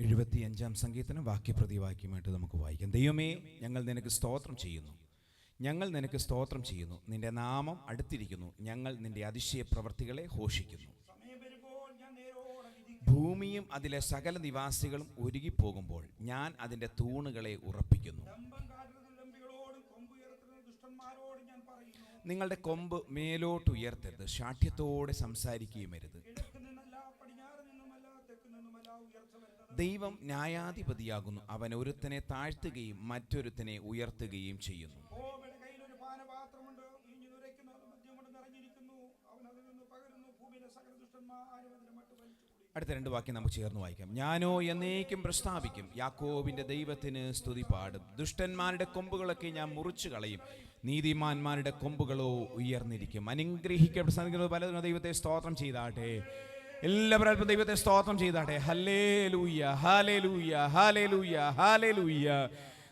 75 സങ്കീർത്തനം വാക്യപ്രതിവാക്യമായിട്ട് നമുക്ക് വായിക്കാം. ദൈവമേ, ഞങ്ങൾ നിനക്ക് സ്തോത്രം ചെയ്യുന്നു, ഞങ്ങൾ നിനക്ക് സ്തോത്രം ചെയ്യുന്നു. നിന്റെ നാമം അടുത്തിരിക്കുന്നു, ഞങ്ങൾ നിന്റെ അതിശയ പ്രവൃത്തികളെ ഘോഷിക്കുന്നു. ഭൂമിയും അതിലെ സകല നിവാസികളും ഒരുങ്ങിപ്പോകുമ്പോൾ ഞാൻ അതിൻ്റെ തൂണുകളെ ഉറപ്പിക്കുന്നു. നിങ്ങളുടെ കൊമ്പ് മേലോട്ട് ഉയർത്തരുത്, ശാഠ്യത്തോടെ സംസാരിക്കുകയും അരുത്. ദൈവം ന്യായാധിപതിയാകുന്നു, അവൻ ഒരുത്തനെ താഴ്ത്തുകയും മറ്റൊരുത്തനെ ഉയർത്തുകയും ചെയ്യുന്നു. അടുത്ത 2 വാക്യം നമുക്ക് ചേർന്ന് വായിക്കാം. ഞാനോ എന്നേക്കും പ്രസ്താവിക്കും, യാക്കോബിന്റെ ദൈവത്തിന് സ്തുതി പാടും. ദുഷ്ടന്മാരുടെ കൊമ്പുകളൊക്കെ ഞാൻ മുറിച്ചു കളയും, നീതിമാന്മാരുടെ കൊമ്പുകളോ ഉയർന്നിരിക്കും. അനുഗ്രഹിക്കപ്പെട്ട പലതിനും ദൈവത്തെ സ്തോത്രം ചെയ്താട്ടെ. എല്ലാവരും ദൈവത്തെ സ്തോത്രം ചെയ്താട്ടെ. Hallelujah, hallelujah, hallelujah, hallelujah.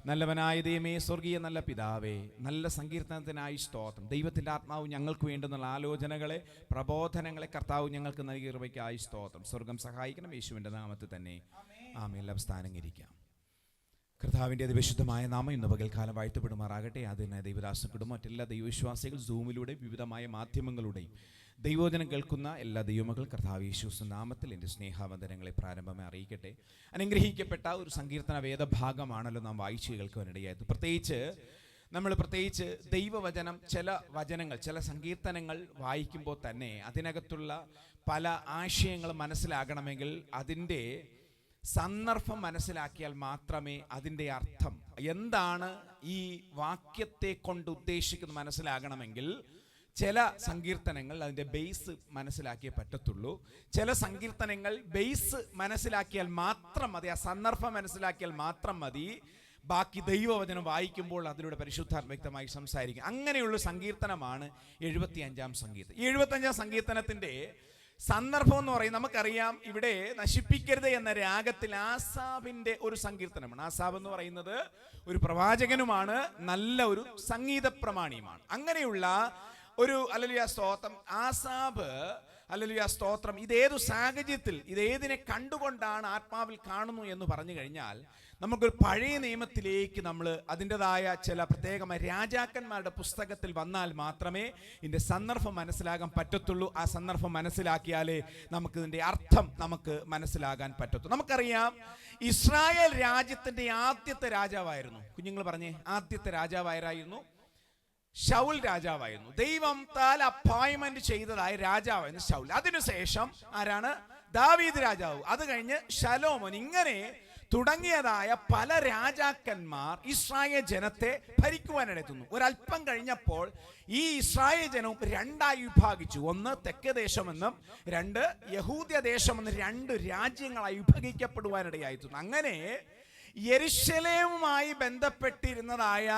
നല്ലവനായ ദൈവമേ, സ്വർഗീയ നല്ല പിതാവേ, നല്ല സങ്കീർത്തനത്തിനായി സ്തോത്രം. ദൈവത്തിൻ്റെ ആത്മാവ് ഞങ്ങൾക്ക് വേണ്ടുന്നുള്ള ആലോചനകളെ, പ്രബോധനങ്ങളെ കർത്താവ് ഞങ്ങൾക്ക് നൽകിയ കൃപയ്ക്കായി സ്തോത്രം. സ്വർഗം സഹായിക്കണം, യേശുവിൻ്റെ നാമത്തിൽ തന്നെ ആമേൻ. എല്ലാം സ്ഥാനങ്ങിരിക്കാം. കർത്താവിൻ്റെ അതിവിശുദ്ധമായ നാമം ഇന്ന് പകൽക്കാലം വാഴ്ത്തപ്പെടുമാറാകട്ടെ. അതിന് ദൈവദാസനും മറ്റെല്ലാ ദൈവവിശ്വാസികൾ സൂമിലൂടെ വിവിധമായ മാധ്യമങ്ങളുടെയും ദൈവവചനം കേൾക്കുന്ന എല്ലാ ദൈവമക്കൾ കർത്താവ് യേശുവിന്റെ നാമത്തിൽ എൻ്റെ സ്നേഹവന്ദനങ്ങളെ പ്രാരംഭമായി അറിയിക്കട്ടെ. അനുഗ്രഹിക്കപ്പെട്ട ഒരു സങ്കീർത്തന വേദഭാഗമാണല്ലോ നാം വായിച്ചു കേൾക്കുവാനിടയായത്. പ്രത്യേകിച്ച് ദൈവവചനം, ചില വചനങ്ങൾ, ചില സങ്കീർത്തനങ്ങൾ വായിക്കുമ്പോൾ തന്നെ അതിനകത്തുള്ള പല ആശയങ്ങൾ മനസ്സിലാകണമെങ്കിൽ അതിൻ്റെ സന്ദർഭം മനസ്സിലാക്കിയാൽ മാത്രമേ അതിൻ്റെ അർത്ഥം എന്താണ്, ഈ വാക്യത്തെ കൊണ്ട് ഉദ്ദേശിക്കുന്നത് മനസ്സിലാകണമെങ്കിൽ ചില സങ്കീർത്തനങ്ങൾ അതിൻ്റെ ബേസ് മനസ്സിലാക്കിയേ പറ്റത്തുള്ളൂ. ചില സങ്കീർത്തനങ്ങൾ ബേസ് മനസ്സിലാക്കിയാൽ മാത്രം മതി, ആ സന്ദർഭം മനസ്സിലാക്കിയാൽ മാത്രം മതി. ബാക്കി ദൈവവചനം വായിക്കുമ്പോൾ അതിലൂടെ പരിശുദ്ധാത്മ വ്യക്തമായി സംസാരിക്കും. അങ്ങനെയുള്ള സങ്കീർത്തനമാണ് 75 സങ്കീർത്തനം. 75 സങ്കീർത്തനത്തിൻ്റെ സന്ദർഭം എന്ന് പറയും, നമുക്കറിയാം, ഇവിടെ നശിപ്പിക്കരുത് എന്ന രാഗത്തിൽ ആസാബിന്റെ ഒരു സങ്കീർത്തനമാണ്. ആസാബ് എന്ന് പറയുന്നത് ഒരു പ്രവാചകനുമാണ്, നല്ല ഒരു സംഗീത പ്രമാണിയുമാണ്. അങ്ങനെയുള്ള ഒരു ഹല്ലേലൂയ സ്തോത്രം ആസാബ്, ഹല്ലേലൂയ സ്തോത്രം, ഇതേതു സാഹചര്യത്തിൽ, ഇതേതിനെ കണ്ടുകൊണ്ടാണ് ആത്മാവിൽ കാണുന്നു എന്ന് പറഞ്ഞു കഴിഞ്ഞാൽ നമുക്കൊരു പഴയ നിയമത്തിലേക്ക് നമ്മൾ അതിൻ്റെതായ ചില പ്രത്യേകമായ രാജാക്കന്മാരുടെ പുസ്തകത്തിൽ വന്നാൽ മാത്രമേ ഇതിൻ്റെ സന്ദർഭം മനസ്സിലാകാൻ പറ്റത്തുള്ളൂ. ആ സന്ദർഭം മനസ്സിലാക്കിയാലേ നമുക്കിതിൻ്റെ അർത്ഥം നമുക്ക് മനസ്സിലാകാൻ പറ്റത്തുള്ളൂ. നമുക്കറിയാം, ഇസ്രായേൽ രാജ്യത്തിൻ്റെ ആദ്യത്തെ രാജാവായിരുന്നു, കുഞ്ഞുങ്ങൾ പറഞ്ഞേ, ആദ്യത്തെ രാജാവായിരുന്നു ശൗൽ രാജാവായിരുന്നു. ദൈവം താൽ അപ്പോയിന്റ്മെന്റ് ചെയ്തതായ രാജാവായിരുന്നു ശൗൽ. അതിനുശേഷം ആരാണ്? ദാവീദ് രാജാവ്. അത് കഴിഞ്ഞ് ശലോമോൻ. ഇങ്ങനെ തുടങ്ങിയതായ പല രാജാക്കന്മാർ ഇസ്രായേൽ ജനത്തെ ഭരിക്കുവാനെത്തുന്നു. ഒരല്പം കഴിഞ്ഞപ്പോൾ ഈ ഇസ്രായേൽ ജനവും 2ആയി വിഭാഗിച്ചു. ഒന്ന് തെക്കേ ദേശമെന്നും 2 യഹൂദ്യ ദേശമെന്നും 2 രാജ്യങ്ങളായി വിഭജിക്കപ്പെടുവാനിടയായിരുന്നു. അങ്ങനെ യെരുശലേമുമായി ബന്ധപ്പെട്ടിരുന്നതായ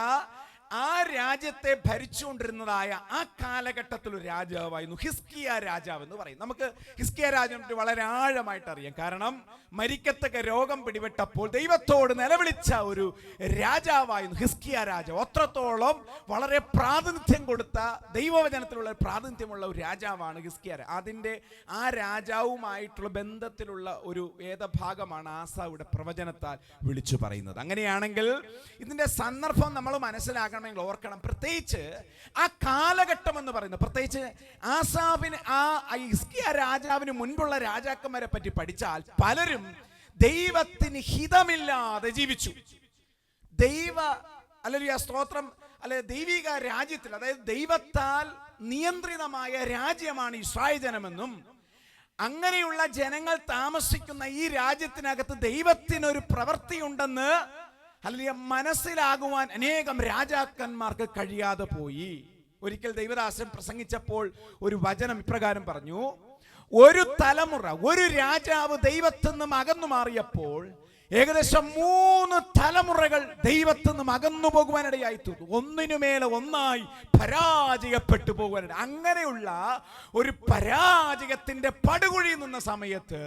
ആ രാജ്യത്തെ ഭരിച്ചുകൊണ്ടിരുന്നതായ ആ കാലഘട്ടത്തിൽ ഒരു രാജാവായിരുന്നു ഹിസ്കിയ രാജാവ് എന്ന് പറയും. നമുക്ക് ഹിസ്കിയ രാജാവിനെ വളരെ ആഴമായിട്ട് അറിയാം. കാരണം മരിക്കത്തക്ക രോഗം പിടിപെട്ടപ്പോൾ ദൈവത്തോട് നിലവിളിച്ച ഒരു രാജാവായിരുന്നു ഹിസ്കിയ രാജാവ്. അത്രത്തോളം വളരെ പ്രാതിനിധ്യം കൊടുത്ത, ദൈവവചനത്തിലുള്ള പ്രാതിനിധ്യമുള്ള ഒരു രാജാവാണ് ഹിസ്കിയ. അതിൻ്റെ ആ രാജാവുമായിട്ടുള്ള ബന്ധത്തിലുള്ള ഒരു വേദഭാഗമാണ് ആസായുടെ പ്രവചനത്താൽ വിളിച്ചു പറയുന്നത്. അങ്ങനെയാണെങ്കിൽ ഇതിൻ്റെ സന്ദർഭം നമ്മൾ മനസ്സിലാക്കണം, ഓർക്കണം. പ്രത്യേകിച്ച് ആ കാലഘട്ടം എന്ന് പറയുന്നത്, പ്രത്യേകിച്ച് ആസാബിന്, ആ ഹിസ്കിയ രാജാവിന് മുൻപുള്ള രാജാക്കന്മാരെ പറ്റി പഠിച്ചാൽ പലരും ദൈവത്തിന് ഹിതമില്ലാതെ ജീവിച്ചു. ഹല്ലേലൂയ സ്തോത്രം, ദൈവിക രാജ്യത്തിൽ, അതായത് ദൈവത്താൽ നിയന്ത്രിതമായ രാജ്യമാണ് ഇസ്രായേൽ ജനമെന്നും അങ്ങനെയുള്ള ജനങ്ങൾ താമസിക്കുന്ന ഈ രാജ്യത്തിനകത്ത് ദൈവത്തിനൊരു പ്രവൃത്തിയുണ്ടെന്ന് ഹല്ലേലൂയ മനസ്സിലാകുവാൻ അനേകം രാജാക്കന്മാർക്ക് കഴിയാതെ പോയി. ഒരിക്കൽ ദൈവദാസൻ പ്രസംഗിച്ചപ്പോൾ ഒരു വചനം ഇപ്രകാരം പറഞ്ഞു: ഒരു തലമുറ, ഒരു രാജാവ് ദൈവത്തിൽ നിന്നും അകന്നു മാറിയപ്പോൾ ഏകദേശം 3 തലമുറകൾ ദൈവത്തിൽ നിന്നും അകന്നു പോകുവാനിടയായി തീർന്നു. ഒന്നിനുമേലെ ഒന്നായി പരാജയപ്പെട്ടു പോകുവാനിട. അങ്ങനെയുള്ള ഒരു പരാജയത്തിന്റെ പടുകുഴി നിന്ന സമയത്ത്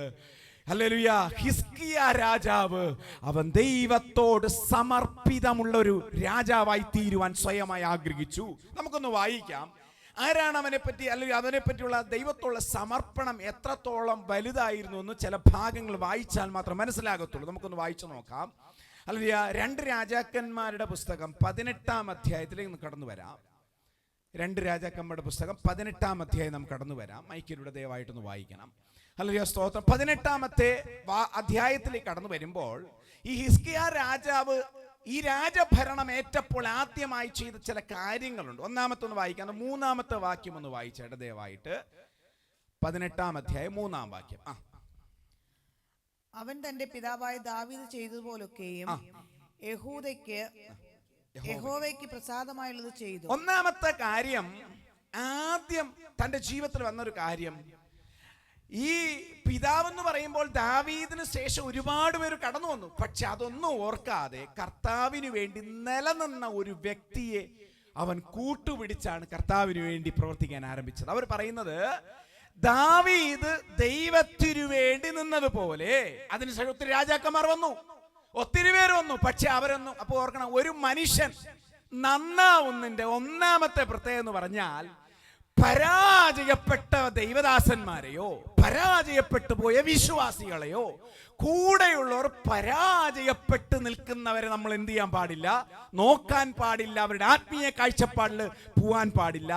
ഹല്ലേലൂയ ഹിസ്കിയ രാജാവ്, അവൻ ദൈവത്തോട് സമർപ്പിതമുള്ള ഒരു രാജാവായി തീരുവാൻ സ്വയമായി ആഗ്രഹിച്ചു. നമുക്കൊന്ന് വായിക്കാം. ആരാണ് അവനെപ്പറ്റി, അല്ലെങ്കിൽ അവനെപ്പറ്റിയുള്ള ദൈവത്തോടുള്ള സമർപ്പണം എത്രത്തോളം വലുതായിരുന്നു എന്ന് ചില ഭാഗങ്ങൾ വായിച്ചാൽ മാത്രം മനസ്സിലാകത്തുള്ളൂ. നമുക്കൊന്ന് വായിച്ചു നോക്കാം. അല്ലെങ്കിൽ 2 രാജാക്കന്മാരുടെ പുസ്തകം 18-ാം അധ്യായത്തിലേക്ക് കടന്നു വരാം. 2 രാജാക്കന്മാരുടെ പുസ്തകം 18-ാം അധ്യായം നമുക്ക് കടന്നു വരാം. മൈക്കിലൂടെ ദയവായിട്ടൊന്ന് വായിക്കണം. ഹല്ലേലൂയ, സ്തോത്രം. 18-ാമത്തെ അധ്യായത്തിലേക്ക് കടന്നു വരുമ്പോൾ ഈ ഹിസ്കിയാ രാജാവ് ഈ രാജഭരണം ഏറ്റപ്പോൾ ആദ്യമായി ചെയ്ത ചില കാര്യങ്ങളുണ്ട്. ഒന്നാമത്തൊന്ന് വായിക്കാം. 3-ാമത്തെ വാക്യം ഒന്ന് വായിച്ചേട്ടെ ദയവായിട്ട്. 18-ാം അധ്യായം 3-ാം വാക്യം. അവൻ തന്റെ പിതാവായ ദാവീദ് ചെയ്തതുപോലൊക്കെയും യഹോവയ്ക്ക് പ്രസാദമായുള്ളത് ചെയ്തു. ഒന്നാമത്തെ കാര്യം, ആദ്യം തന്റെ ജീവിതത്തിൽ വന്നൊരു കാര്യം, ഈ പിതാവെന്ന് പറയുമ്പോൾ ദാവീദിന് ശേഷം ഒരുപാട് പേര് കടന്നു വന്നു. പക്ഷെ അതൊന്നും ഓർക്കാതെ കർത്താവിന് വേണ്ടി നിലനിന്ന ഒരു വ്യക്തിയെ അവൻ കൂട്ടുപിടിച്ചാണ് കർത്താവിന് വേണ്ടി പ്രവർത്തിക്കാൻ ആരംഭിച്ചത്. അവർ പറയുന്നത്, ദാവീദ് ദൈവത്തിനു വേണ്ടി നിന്നതുപോലെ അതിനുശേഷം ഒത്തിരി രാജാക്കന്മാർ വന്നു, ഒത്തിരി പേര് വന്നു. പക്ഷെ അവരൊന്നും, അപ്പൊ ഓർക്കണം, ഒരു മനുഷ്യൻ നന്നാവുന്നതിന്റെ ഒന്നാമത്തെ പ്രത്യേകത എന്ന് പറഞ്ഞാൽ പരാജയപ്പെട്ട ദൈവദാസന്മാരെയോ പരാജയപ്പെട്ടു പോയ വിശ്വാസികളെയോ കൂടെയുള്ളവർ പരാജയപ്പെട്ട് നിൽക്കുന്നവരെ നമ്മൾ എന്ത് ചെയ്യാൻ പാടില്ല, നോക്കാൻ പാടില്ല. അവരുടെ ആത്മീയ കാഴ്ചപ്പാടിൽ പോവാൻ പാടില്ല.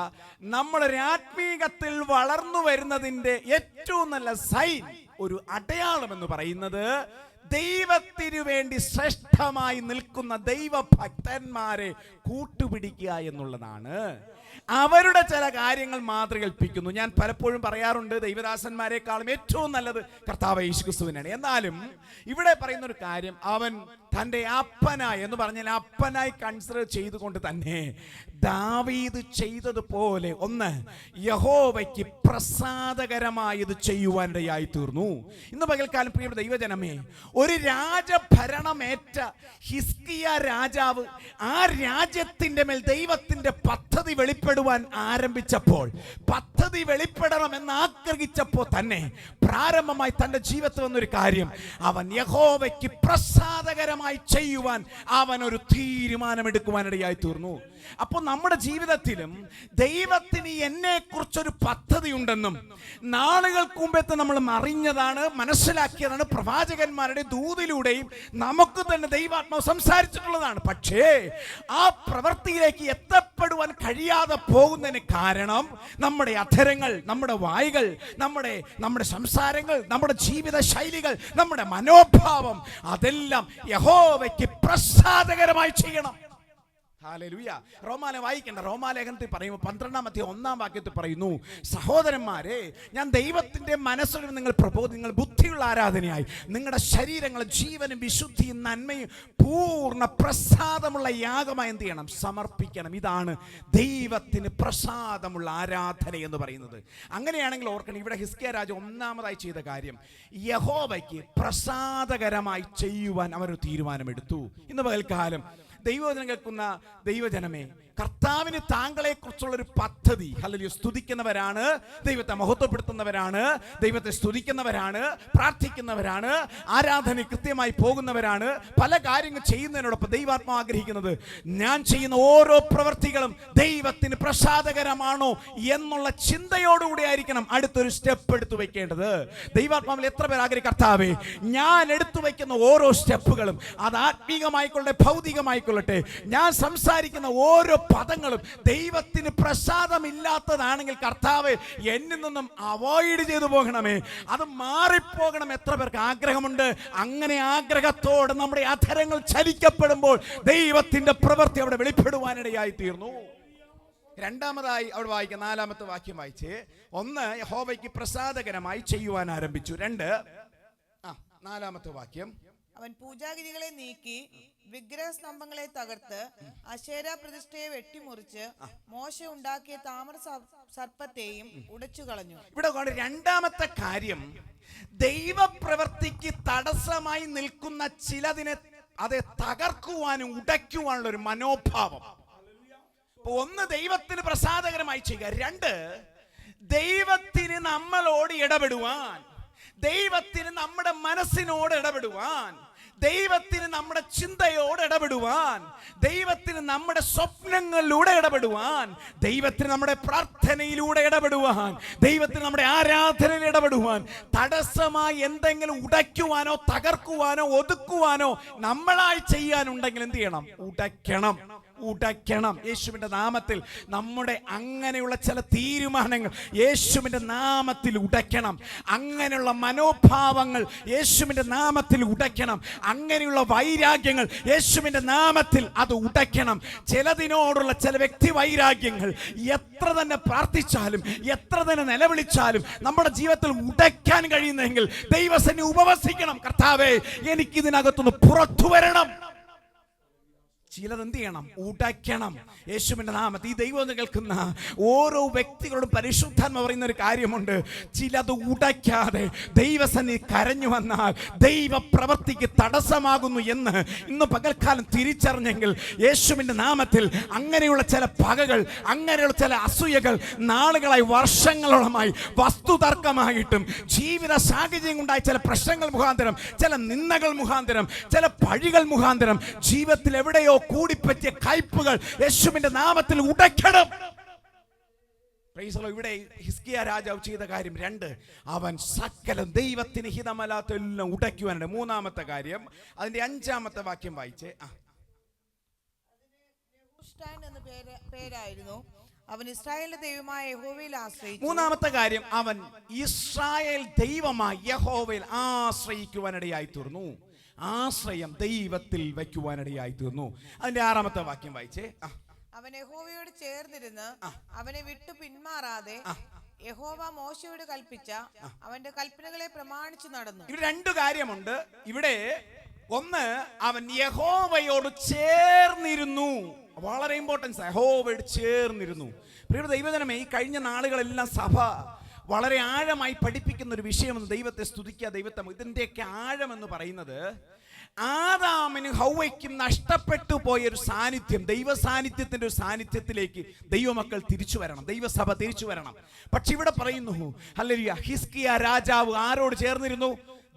നമ്മളൊരു ആത്മീയത്തിൽ വളർന്നു വരുന്നതിന്റെ ഏറ്റവും നല്ല സൈൻ, ഒരു അടയാളം എന്ന് പറയുന്നത് ദൈവത്തിനു വേണ്ടി ശ്രേഷ്ഠമായി നിൽക്കുന്ന ദൈവഭക്തന്മാരെ കൂട്ടുപിടിക്കുക എന്നുള്ളതാണ്. അവരുടെ ചില കാര്യങ്ങൾ മാതൃകൽപ്പിക്കുന്നു. ഞാൻ പലപ്പോഴും പറയാറുണ്ട്, ദൈവദാസന്മാരെക്കാളും ഏറ്റവും നല്ലത് കർത്താവ് യേശുക്രിസ്തുവിനാണ്. എന്നാലും ഇവിടെ പറയുന്ന ഒരു കാര്യം, അവൻ തൻ്റെ അപ്പനായി എന്ന് പറഞ്ഞാൽ അപ്പനായി കൺസിഡർ ചെയ്തുകൊണ്ട് തന്നെ ദാവീദ് ചെയ്തതുപോലെ ഒന്ന് യഹോവയ്ക്ക് പ്രസാദകരമായത് ചെയ്യുവാനിടയായി തീർന്നു. ഇന്ന് പകൽക്കാലം പ്രിയപ്പെട്ട ദൈവജനമേ, ഒരു രാജഭരണമേറ്റ ഹിസ്കിയ രാജാവ് ആ രാജ്യത്തിന്റെ മേൽ ദൈവത്തിന്റെ പദ്ധതി വെളിപ്പെടുവാൻ ആരംഭിച്ചപ്പോൾ, പദ്ധതി വെളിപ്പെടണമെന്ന് ആഗ്രഹിച്ചപ്പോൾ തന്നെ പ്രാരംഭമായി തന്റെ ജീവിതത്തിൽ വന്നൊരു കാര്യം, അവൻ യഹോവയ്ക്ക് പ്രസാദകരമായി ചെയ്യുവാൻ അവൻ ഒരു തീരുമാനമെടുക്കുവാനിടയായി തീർന്നു. അപ്പോൾ നമ്മുടെ ജീവിതത്തിലും ദൈവത്തിന് എന്നെ കുറിച്ചൊരു പദ്ധതി ഉണ്ടെന്നും നാളുകൾക്ക് മുമ്പത്തെ നമ്മൾ അറിഞ്ഞതാണ്, മനസ്സിലാക്കിയതാണ്, പ്രവാചകന്മാരുടെ ദൂതിലൂടെയും നമുക്ക് തന്നെ ദൈവാത്മാവ് സംസാരിച്ചിട്ടുള്ളതാണ്. പക്ഷേ ആ പ്രവൃത്തിയിലേക്ക് എത്തപ്പെടുവാൻ കഴിയാതെ പോകുന്നതിന് കാരണം നമ്മുടെ അധരങ്ങൾ, നമ്മുടെ വായുകൾ, നമ്മുടെ സംസാരങ്ങൾ, നമ്മുടെ ജീവിത ശൈലികൾ, നമ്മുടെ മനോഭാവം, അതെല്ലാം യഹോവയ്ക്ക് പ്രസാദകരമായി ചെയ്യണം. ഹല്ലേലൂയ. റോമാലേഖനം വായിക്കേണ്ട. റോമാലേഖനത്തിൽ പറയുമ്പോൾ 12-ാം അധ്യായം 1-ാം വാക്യത്തിൽ പറയുന്നു, സഹോദരന്മാരെ, ഞാൻ ദൈവത്തിന്റെ മനസ്സോടെ നിങ്ങൾ ബുദ്ധിയുള്ള ആരാധനയായി നിങ്ങളുടെ ശരീരങ്ങൾ ജീവനും വിശുദ്ധിയും നന്മയും പൂർണ്ണ പ്രസാദമുള്ള യാഗമായി എന്ത് ചെയ്യണം, സമർപ്പിക്കണം. ഇതാണ് ദൈവത്തിന് പ്രസാദമുള്ള ആരാധന എന്ന് പറയുന്നത്. അങ്ങനെയാണെങ്കിൽ ഓർക്കണം, ഇവിടെ ഹിസ്കിയ രാജ ഒന്നാമതായി ചെയ്ത കാര്യം, യഹോവയ്ക്ക് പ്രസാദകരമായി ചെയ്യുവാൻ അവരൊരു തീരുമാനമെടുത്തു. ഇന്ന് പകൽക്കാലം ദൈവവചനം കേൾക്കുന്ന ദൈവജനമേ, കർത്താവിന് താങ്കളെ കുറിച്ചുള്ളൊരു പദ്ധതി, ഹല്ലേലൂയ, സ്തുതിക്കുന്നവരാണ്, ദൈവത്തെ മഹത്വപ്പെടുത്തുന്നവരാണ്, ദൈവത്തെ സ്തുതിക്കുന്നവരാണ്, പ്രാർത്ഥിക്കുന്നവരാണ്, ആരാധന കൃത്യമായി പോകുന്നവരാണ്, പല കാര്യങ്ങൾ ചെയ്യുന്നതിനോടൊപ്പം ദൈവാത്മാവ് ആഗ്രഹിക്കുന്നത് ഞാൻ ചെയ്യുന്ന ഓരോ പ്രവൃത്തികളും ദൈവത്തിന് പ്രസാദകരമാണോ എന്നുള്ള ചിന്തയോടുകൂടി ആയിരിക്കണം അടുത്തൊരു സ്റ്റെപ്പ് എടുത്തു വെക്കേണ്ടത്. ദൈവാത്മാവിൽ എത്ര പേർ ആഗ്രഹിക്കും, കർത്താവേ, ഞാൻ എടുത്തു വയ്ക്കുന്ന ഓരോ സ്റ്റെപ്പുകളും, അത് ആത്മീകമായിക്കൊള്ളട്ടെ ഭൗതികമായിക്കൊള്ളട്ടെ, ഞാൻ സംസാരിക്കുന്ന ഓരോ പദങ്ങളും ദൈവത്തിന് പ്രസാദമില്ലാത്തതാണെങ്കിൽ കർത്താവേ, എന്നിൽ നിന്നും അവോയ്ഡ് ചെയ്തു പോകണമേ, അത് മാറിപ്പോകണം. എത്ര പേർക്ക് ആഗ്രഹമുണ്ട്? അങ്ങനെ ആഗ്രഹത്തോടെ നമ്മുടെ അധരങ്ങൾ ചലിക്കപ്പെടുമ്പോൾ ദൈവത്തിന്റെ പ്രവൃത്തി അവിടെ വെളിപ്പെടുവാനിടയായി തീർന്നു. രണ്ടാമതായി അവിടെ വായിക്കുക, 4-ാമത്തെ വാക്യം വായിച്ച്, 1 യഹോവയ്ക്ക് പ്രസാദകരമായി ചെയ്യുവാൻ ആരംഭിച്ചു. 2 4-ാമത്തെ വാക്യം, അവൻ പൂജാഗിരികളെ നീക്കി വിഗ്രഹസ്തംഭങ്ങളെ തകർത്ത് അശേര പ്രതിഷ്ഠയെ വെട്ടിമുറിച്ച് മോശ ഉണ്ടാക്കിയ താമര സർപ്പത്തെയും ഉടച്ചു കളഞ്ഞു. ഇവിടെ രണ്ടാമത്തെ കാര്യം, ദൈവപ്രവൃത്തിക്ക് തടസ്സമായി നിൽക്കുന്ന ചിലതിനെ അത് തകർക്കുവാനും ഉടയ്ക്കുവാനുള്ള ഒരു മനോഭാവം. 1 ദൈവത്തിന് പ്രസാദകരമായി ചെയ്യുക, 2 ദൈവത്തിന് നമ്മളോട് ഇടപെടുവാൻ, ദൈവത്തിന് നമ്മുടെ മനസ്സിനോട് ഇടപെടുവാൻ, ദൈവത്തിന് നമ്മുടെ ചിന്തയോട് ഇടപെടുവാൻ, ദൈവത്തിന് നമ്മുടെ സ്വപ്നങ്ങളിലൂടെ ഇടപെടുവാൻ, ദൈവത്തിന് നമ്മുടെ പ്രാർത്ഥനയിലൂടെ ഇടപെടുവാൻ, ദൈവത്തിന് നമ്മുടെ ആരാധനയിൽ ഇടപെടുവാൻ തടസ്സമായി എന്തെങ്കിലും ഉടയ്ക്കുവാനോ തകർക്കുവാനോ ഒതുക്കുവാനോ നമ്മളായി ചെയ്യാനുണ്ടെങ്കിൽ എന്ത് ചെയ്യണം? ഉടയ്ക്കണം. യേശുവിന്റെ നാമത്തിൽ നമ്മുടെ അങ്ങനെയുള്ള ചില തീരുമാനങ്ങൾ യേശുവിന്റെ നാമത്തിൽ ഉടയ്ക്കണം. അങ്ങനെയുള്ള മനോഭാവങ്ങൾ യേശുവിന്റെ നാമത്തിൽ ഉടയ്ക്കണം. അങ്ങനെയുള്ള വൈരാഗ്യങ്ങൾ യേശുവിന്റെ നാമത്തിൽ അത് ഉടയ്ക്കണം. ചിലതിനോടുള്ള ചില വ്യക്തി വൈരാഗ്യങ്ങൾ എത്ര തന്നെ പ്രാർത്ഥിച്ചാലും എത്ര തന്നെ നിലവിളിച്ചാലും നമ്മുടെ ജീവിതത്തിൽ ഉടയ്ക്കാൻ കഴിയുന്നെങ്കിൽ ദൈവസന്നിധിയിൽ ഉപവസിക്കണം. കർത്താവേ, എനിക്കിതിനകത്തുനിന്ന് പുറത്തു വരണം. ചിലതെന്ത് ചെയ്യണം? ഉടയ്ക്കണം. യേശുവിന്റെ നാമത്തിൽ ഈ ദൈവം കേൾക്കുന്ന ഓരോ വ്യക്തികളോടും പരിശുദ്ധാത്മ പറയുന്ന ഒരു കാര്യമുണ്ട്. ചിലത് ഉടയ്ക്കാതെ ദൈവസന്നിധി കരഞ്ഞു വന്നാൽ ദൈവ പ്രവൃത്തിക്ക് തടസ്സമാകുന്നു എന്ന് ഇന്ന് പകൽക്കാലം തിരിച്ചറിഞ്ഞെങ്കിൽ യേശുവിന്റെ നാമത്തിൽ അങ്ങനെയുള്ള ചില പകകൾ, അങ്ങനെയുള്ള ചില അസൂയകൾ നാളുകളായി വർഷങ്ങളോളമായി വസ്തുതർക്കമായിട്ടും ജീവിത സാഹചര്യം ഉണ്ടായ ചില പ്രശ്നങ്ങൾ മുഖാന്തരം, ചില നിന്ദകൾ മുഖാന്തരം, ചില പഴികൾ മുഖാന്തരം ജീവിതത്തിൽ എവിടെയോ കൂടിപ്പറ്റിയ കയ്പുകൾ യേശുവിന്റെ നാമത്തിൽ ഉടയ്ക്കണം. ഇവിടെ ഹിസ്കിയ രാജാവ് ചെയ്ത കാര്യം 2, അവൻ സകലം ദൈവത്തിന് ഹിതമല്ലാത്ത എല്ലാം ഉടയ്ക്കുവാനുണ്ട്. 3-ാമത്തെ കാര്യം അതിന്റെ 5-ാമത്തെ വാക്യം വായിച്ചേ. എന്ന പേരായിരുന്നു. അവൻ ഇസ്രായേലിന്റെ ദൈവമായ യഹോവയിൽ ആശ്രയിച്ചു. 3-ാമത്തെ കാര്യം, അവൻ ഇസ്രായേൽ ദൈവമായ യഹോവയിൽ ആശ്രയിക്കുവാനിടയായി തീർന്നു. ആശ്രയം ദൈവത്തിൽ വയ്ക്കുവാനിടയായി തീർന്നു. അതിന്റെ 6-ാമത്തെ വാക്യം വായിച്ചേ. അവൻ യഹോവയോട് ചേർന്നിരുന്ന് അവനെ വിട്ടു പിന്മാറാതെ യഹോവ മോശയോട് കൽപ്പിച്ച അവന്റെ കൽപ്പനകളെ പ്രമാണിച്ചു നടന്നു. ഇവിടെ 2 കാര്യമുണ്ട്. ഇവിടെ ഒന്ന്, അവൻ യഹോവയോട് ചേർന്നിരുന്നു. വളരെ ഇമ്പോർട്ടൻസ്. യഹോവയോട് ചേർന്നിരുന്നു. പ്രിയ ദൈവജനമേ, ഈ കഴിഞ്ഞ നാളുകളെല്ലാം സഭ വളരെ ആഴമായി പഠിപ്പിക്കുന്ന ഒരു വിഷയമെന്ന് ദൈവത്തെ സ്തുതിക്കുക, ദൈവത്തെ. ഇതിൻ്റെയൊക്കെ ആഴമെന്ന് പറയുന്നത് ആദാമിനും ഹൗവയ്ക്കും നഷ്ടപ്പെട്ടു പോയ ഒരു സാന്നിധ്യം, ദൈവ സാന്നിധ്യത്തിന്റെ ഒരു സാന്നിധ്യത്തിലേക്ക് ദൈവമക്കൾ തിരിച്ചു വരണം, ദൈവസഭ തിരിച്ചു വരണം. പക്ഷെ ഇവിടെ പറയുന്നു, ഹല്ലേലൂയ, ഹിസ്കിയ രാജാവ് ആരോട് ചേർന്നിരുന്നു?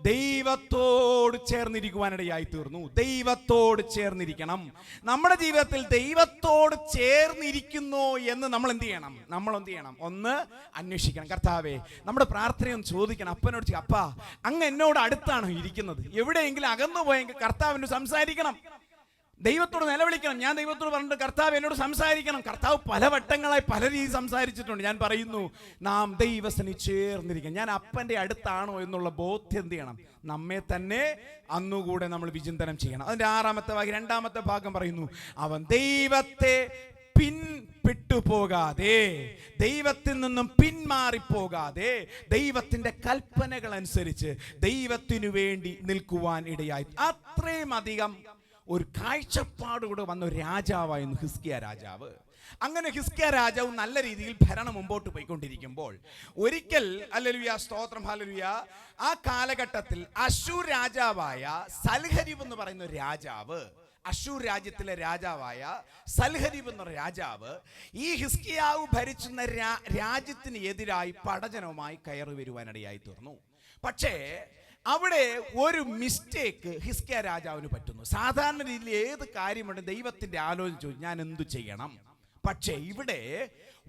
ദൈവത്തോട് ചേർന്നിരിക്കുവാനിടയായി തീർന്നു. ദൈവത്തോട് ചേർന്നിരിക്കണം. നമ്മുടെ ജീവിതത്തിൽ ദൈവത്തോട് ചേർന്നിരിക്കുന്നു എന്ന് നമ്മൾ എന്ത് ചെയ്യണം? ഒന്ന് അന്വേഷിക്കണം. കർത്താവേ, നമ്മുടെ പ്രാർത്ഥനയൊന്ന് ചോദിക്കണം. അപ്പനോട്, അപ്പാ, അങ്ങ് എന്നോട് അടുത്താണോ ഇരിക്കുന്നത്? എവിടെയെങ്കിലും അകന്നു പോയെങ്കിൽ കർത്താവിനോട് സംസാരിക്കണം. ദൈവത്തോട് നിലവിളിക്കണം. ഞാൻ ദൈവത്തോട് പറഞ്ഞിട്ട്, കർത്താവ് എന്നോട് സംസാരിക്കണം. കർത്താവ് പല വട്ടങ്ങളായി പല രീതിയിൽ സംസാരിച്ചിട്ടുണ്ട്. ഞാൻ പറയുന്നു, നാം ദൈവസന്നിധി ചേർന്നിരിക്കണം. ഞാൻ അപ്പൻ്റെ അടുത്താണോ എന്നുള്ള ബോധ്യം എന്ത് ചെയ്യണം? നമ്മെ തന്നെ അന്നുകൂടെ നമ്മൾ വിചിന്തനം ചെയ്യണം. അതിന്റെ 6-ാമത്തെ വാക്യം 2-ാമത്തെ ഭാഗം പറയുന്നു, അവൻ ദൈവത്തെ പിൻപിട്ടുപോകാതെ, ദൈവത്തിൽ നിന്നും പിന്മാറിപ്പോകാതെ, ദൈവത്തിന്റെ കൽപ്പനകൾ അനുസരിച്ച് ദൈവത്തിനു വേണ്ടി നിൽക്കുവാൻ ഇടയായി. അത്രയും അധികം ഒരു കാഴ്ചപ്പാടുകൂടെ വന്ന ഒരു രാജാവായിരുന്നു ഹിസ്കിയ രാജാവ്. അങ്ങനെ ഹിസ്കിയ രാജാവ് നല്ല രീതിയിൽ ഭരണം മുമ്പോട്ട് പോയിക്കൊണ്ടിരിക്കുമ്പോൾ ഒരിക്കൽ, ഹല്ലേലൂയ, സ്തോത്രം, ഹല്ലേലൂയ, ആ കാലഘട്ടത്തിൽ അശൂർ രാജാവായ സൽഹരീബ് എന്ന് പറയുന്ന ഒരു രാജാവ്, അശൂർ രാജ്യത്തിലെ രാജാവായ സൽഹരീബ് എന്ന രാജാവ് ഈ ഹിസ്കിയാവ് ഭരിച്ചുന്ന രാജ്യത്തിന് എതിരായി പടജനവുമായി കയറി വരുവാനിടയായി തീർന്നു. പക്ഷേ അവിടെ ഒരു മിസ്റ്റേക്ക് ഹിസ്കിയ രാജാവിന് പറ്റുന്നു. സാധാരണ രീതിയിൽ ഏത് കാര്യമുണ്ട് ദൈവത്തിന്റെ ആലോചന ചോദിച്ചു, ഞാൻ എന്തു ചെയ്യണം? പക്ഷേ ഇവിടെ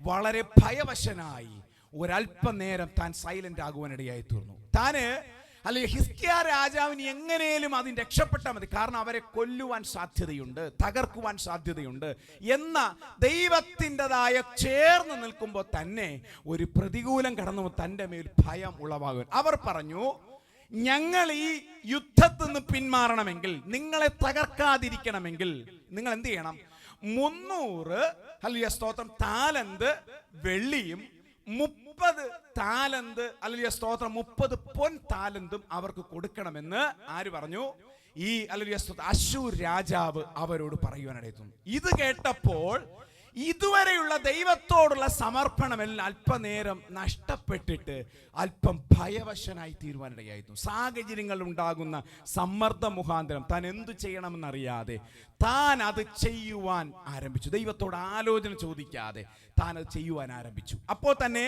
വളരെ ഭയവശനായി ഒരല്പനേരം താൻ സൈലന്റ് ആകുവാനിടയായി തീർന്നു. താന് അല്ലെങ്കിൽ ഹിസ്കിയ രാജാവിന് എങ്ങനെയും അതിന് രക്ഷപ്പെട്ടാൽ മതി, കാരണം അവരെ കൊല്ലുവാൻ സാധ്യതയുണ്ട്, തകർക്കുവാൻ സാധ്യതയുണ്ട് എന്ന ദൈവത്തിൻ്റെതായ ചേർന്ന് നിൽക്കുമ്പോൾ തന്നെ ഒരു പ്രതികൂലം കടന്നു തൻ്റെ മേൽ ഭയം ഉളവാകും. അവർ പറഞ്ഞു, ഞങ്ങൾ ഈ യുദ്ധത്തിൽ നിന്ന് പിന്മാറണമെങ്കിൽ, നിങ്ങളെ തകർക്കാതിരിക്കണമെങ്കിൽ നിങ്ങൾ എന്ത് ചെയ്യണം? 300 ഹല്ലേലൂയ, സ്തോത്രം, താലന്ത് വെള്ളിയും 30 താലന്ത്, ഹല്ലേലൂയ, സ്തോത്രം, 30 പൊൻ താലന്തും അവർക്ക് കൊടുക്കണമെന്ന് ആര് പറഞ്ഞു? ഈ ഹല്ലേലൂയ, സ്തോത്രം, അശൂർ രാജാവ് അവരോട് പറയുവാനിടയായിരുന്നു. ഇത് കേട്ടപ്പോൾ ഇതുവരെയുള്ള ദൈവത്തോടുള്ള സമർപ്പണമെല്ലാം അല്പനേരം നഷ്ടപ്പെട്ടിട്ട് അല്പം ഭയവശനായി തീരുവാനിടയായിരുന്നു. സാഹചര്യങ്ങൾ ഉണ്ടാകുന്ന സമ്മർദ്ദ മുഖാന്തരം താൻ എന്തു ചെയ്യണമെന്നറിയാതെ താൻ അത് ചെയ്യുവാൻ ആരംഭിച്ചു. ദൈവത്തോട് ആലോചന ചോദിക്കാതെ താൻ അത് ചെയ്യുവാൻ ആരംഭിച്ചു. അപ്പോൾ തന്നെ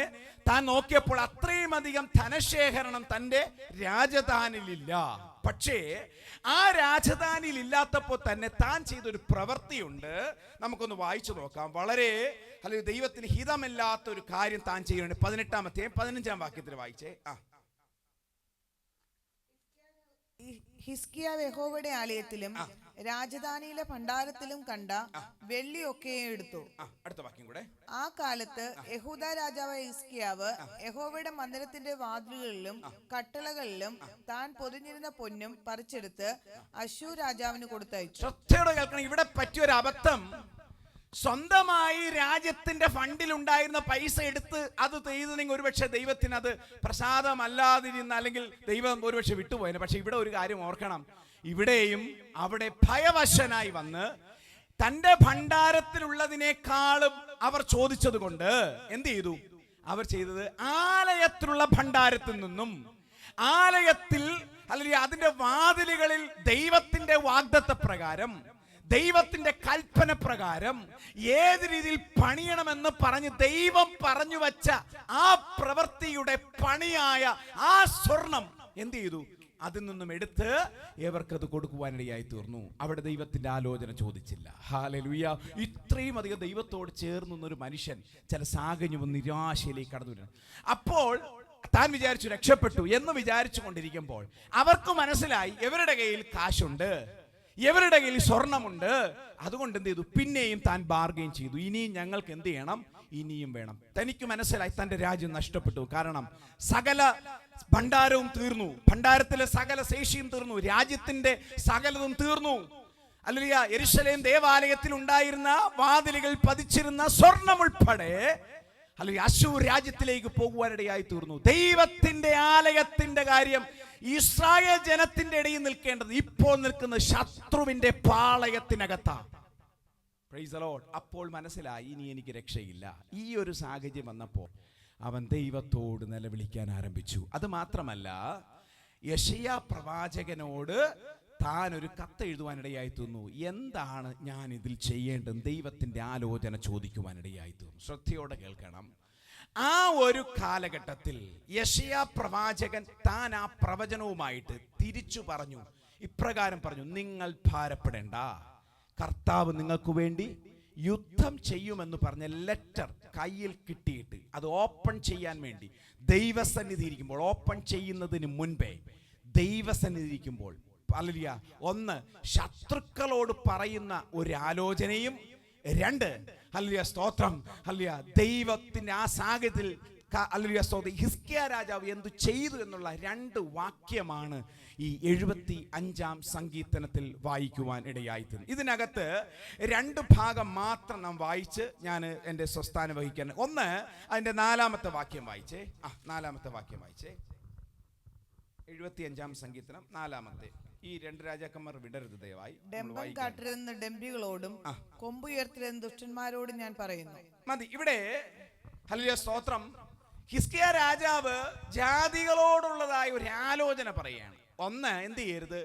താൻ നോക്കിയപ്പോൾ അത്രയും അധികം ധനശേഖരണം തൻ്റെ രാജധാനിലില്ല. പക്ഷേ ആ രാജധാനിയിൽ ഇല്ലാത്തപ്പോൾ തന്നെ താൻ ചെയ്തൊരു പ്രവൃത്തിയുണ്ട്. നമുക്കൊന്ന് വായിച്ചു നോക്കാം. വളരെ അല്ലെങ്കിൽ ദൈവത്തിന് ഹിതമില്ലാത്ത ഒരു കാര്യം താൻ ചെയ്യുന്നുണ്ട്. 18-ാമത്തെയും 15-ാം വാക്യത്തിൽ വായിച്ചേ. ഹിസ്കിയാവ് യഹോവയുടെ ആലയത്തിലും രാജധാനിയിലെ ഭണ്ഡാരത്തിലും കണ്ട വെള്ളിയൊക്കെയും എടുത്തു. അടുത്ത വാക്യം കൂടെ. ആ കാലത്ത് യഹൂദ രാജാവായ ഹിസ്കിയാവ് യഹോവയുടെ മന്ദിരത്തിന്റെ വാതിലുകളിലും കട്ടളകളിലും താൻ പൊതിഞ്ഞിരുന്ന പൊന്നും പറിച്ചെടുത്ത് അശ്ശൂർ രാജാവിന് കൊടുത്തയച്ചു. ശ്രദ്ധയോടെ കേൾക്കണം. ഇവിടെ പറ്റിയൊരു അബദ്ധം. സ്വന്തമായി രാജ്യത്തിന്റെ ഫണ്ടിൽ ഉണ്ടായിരുന്ന പൈസ എടുത്ത് അത് ചെയ്തെങ്കിൽ ഒരുപക്ഷെ ദൈവത്തിന് അത് പ്രസാദമല്ലാതിരുന്ന, അല്ലെങ്കിൽ ദൈവം ഒരുപക്ഷെ വിട്ടുപോയനെ. പക്ഷെ ഇവിടെ ഒരു കാര്യം ഓർക്കണം. ഇവിടെയും അവിടെ ഭയവശനായി വന്ന് തന്റെ ഭണ്ഡാരത്തിലുള്ളതിനേക്കാളും അവർ ചോദിച്ചത് കൊണ്ട് എന്ത് ചെയ്തു? അവർ ചെയ്തത് ആലയത്തിലുള്ള ഭണ്ഡാരത്തിൽ നിന്നും, ആലയത്തിൽ അല്ലെങ്കിൽ അതിന്റെ വാതിലുകളിൽ ദൈവത്തിന്റെ വാഗ്ദത്ത പ്രകാരം, ദൈവത്തിന്റെ കൽപ്പന പ്രകാരം ഏത് രീതിയിൽ പണിയണമെന്ന് പറഞ്ഞ് ദൈവം പറഞ്ഞു വച്ച ആ പ്രവൃത്തിയുടെ പണിയായ ആ സ്വർണം എന്ത് ചെയ്തു? അതിൽ നിന്നും എടുത്ത് ഇവർക്കത് കൊടുക്കുവാനിടയായി തീർന്നു. അവിടെ ദൈവത്തിന്റെ ആലോചന ചോദിച്ചില്ല. ഹല്ലേലൂയ. ഇത്രയും അധികം ദൈവത്തോട് ചേർന്നൊരു മനുഷ്യൻ ചില സാഹചര്യം നിരാശയിലേക്ക് കടന്നു വരുന്നു. അപ്പോൾ താൻ വിചാരിച്ചു രക്ഷപ്പെട്ടു എന്ന് വിചാരിച്ചു കൊണ്ടിരിക്കുമ്പോൾ അവർക്ക് മനസ്സിലായി ഇവരുടെ കയ്യിൽ കാശുണ്ട്, ഇവരുടെ കയ്യിൽ സ്വർണമുണ്ട്. അതുകൊണ്ട് എന്ത് ചെയ്തു? പിന്നെയും താൻ ബാർഗെയിൻ ചെയ്തു. ഇനിയും ഞങ്ങൾക്ക് എന്ത് ചെയ്യണം? ഇനിയും വേണം. തനിക്ക് മനസ്സിലായി തന്റെ രാജ്യം നഷ്ടപ്പെട്ടു. കാരണം സകല ഭണ്ഡാരവും തീർന്നു, ഭണ്ഡാരത്തിലെ സകല ശേഷിയും തീർന്നു, രാജ്യത്തിന്റെ സകലതും തീർന്നു. ഹല്ലേലൂയ. യെരൂശലേം ദേവാലയത്തിൽ ഉണ്ടായിരുന്ന വാതിലുകൾ പതിച്ചിരുന്ന സ്വർണം ഉൾപ്പെടെ അല്ലെങ്കിൽ അശ്ശൂർ രാജ്യത്തിലേക്ക് പോകുവാനിടയായി തീർന്നു. ദൈവത്തിന്റെ ആലയത്തിന്റെ കാര്യം ഇസ്രായേൽ ജനത്തിന്റെ ഇടയിൽ നിൽക്കേണ്ടത് ഇപ്പോൾ നിൽക്കുന്ന ശത്രുവിന്റെ പാളയത്തിനകത്താണ്. Price the Lord. അപ്പോൾ മനസ്സിലായി ഇനി എനിക്ക് രക്ഷയില്ല. ഈ ഒരു സാഹചര്യം വന്നപ്പോൾ അവൻ ദൈവത്തോട് നിലവിളിക്കാൻ ആരംഭിച്ചു. അത് മാത്രമല്ല, യെശയ്യാ പ്രവാചകനോട് താൻ ഒരു കത്ത് എഴുതുവാനിടയായി തീർന്നു. എന്താണ് ഞാൻ ഇതിൽ ചെയ്യേണ്ടത്? ദൈവത്തിന്റെ ആലോചന ചോദിക്കുവാനിടയായി തീർന്നു. ശ്രദ്ധയോടെ കേൾക്കണം. ആ ഒരു കാലഘട്ടത്തിൽ യെശയ്യാ പ്രവാചകൻ താൻ ആ പ്രവചനവുമായിട്ട് തിരിച്ചു പറഞ്ഞു, ഇപ്രകാരം പറഞ്ഞു: നിങ്ങൾ ഭാരപ്പെടേണ്ട, കർത്താവ് നിങ്ങൾക്ക് വേണ്ടി യുദ്ധം ചെയ്യുമെന്ന് പറഞ്ഞ ലെറ്റർ കയ്യിൽ കിട്ടിയിട്ട് അത് ഓപ്പൺ ചെയ്യാൻ വേണ്ടി ദൈവസന്നിധി ഇരിക്കുമ്പോൾ, ഓപ്പൺ ചെയ്യുന്നതിന് മുൻപേ ദൈവസന്നിധി ഇരിക്കുമ്പോൾ, ഹല്ലേലൂയ, ഒന്ന് ശത്രുക്കളോട് പറയുന്ന ഒരു ആലോചനയും, രണ്ട് ഹല്ലേലൂയ സ്തോത്രം, ഹല്ലേലൂയ ദൈവത്തിന്റെ ആ സാഹചര്യത്തിൽ ഹല്ലേലൂയ സ്തോത്രം ഹിസ്കിയാ രാജാവ് എന്തു ചെയ്തു എന്നുള്ള രണ്ട് വാക്യമാണ് ഈ 75-ാം സങ്കീർത്തനത്തിൽ വായിക്കുവാൻ ഇടയായിത്തീർന്നു. ഇതിനകത്ത് രണ്ട് ഭാഗം മാത്രം നാം വായിച്ച് ഞാൻ എൻ്റെ സ്വസ്ഥാനം വഹിക്കാൻ. ഒന്ന്, അതിൻ്റെ 4-ാമത്തെ വാക്യം വായിച്ചേ. 4-ാമത്തെ വാക്യം വായിച്ചേ. 75-ാം സങ്കീർത്തനം 4-ാമത്തെ. ഈ രണ്ട് രാജാക്കന്മാർ വിടരുത് ദയവായി. ഡംഭം കാട്ടരുതെന്ന് ഡംഭികളോടും കൊമ്പുയർത്തരുതെന്ന് ദുഷ്ടന്മാരോടും ഞാൻ പറയുന്നു. മതി. ഇവിടെ ഹല്ലേലൂയ സ്തോത്രം ഹിസ്കിയാ രാജാവ് ജാതികളോടുള്ളതായ ഒരു ആലോചന പറയുകയാണ്. ഒന്ന്, എന്ത് ചെയ്യരുത്?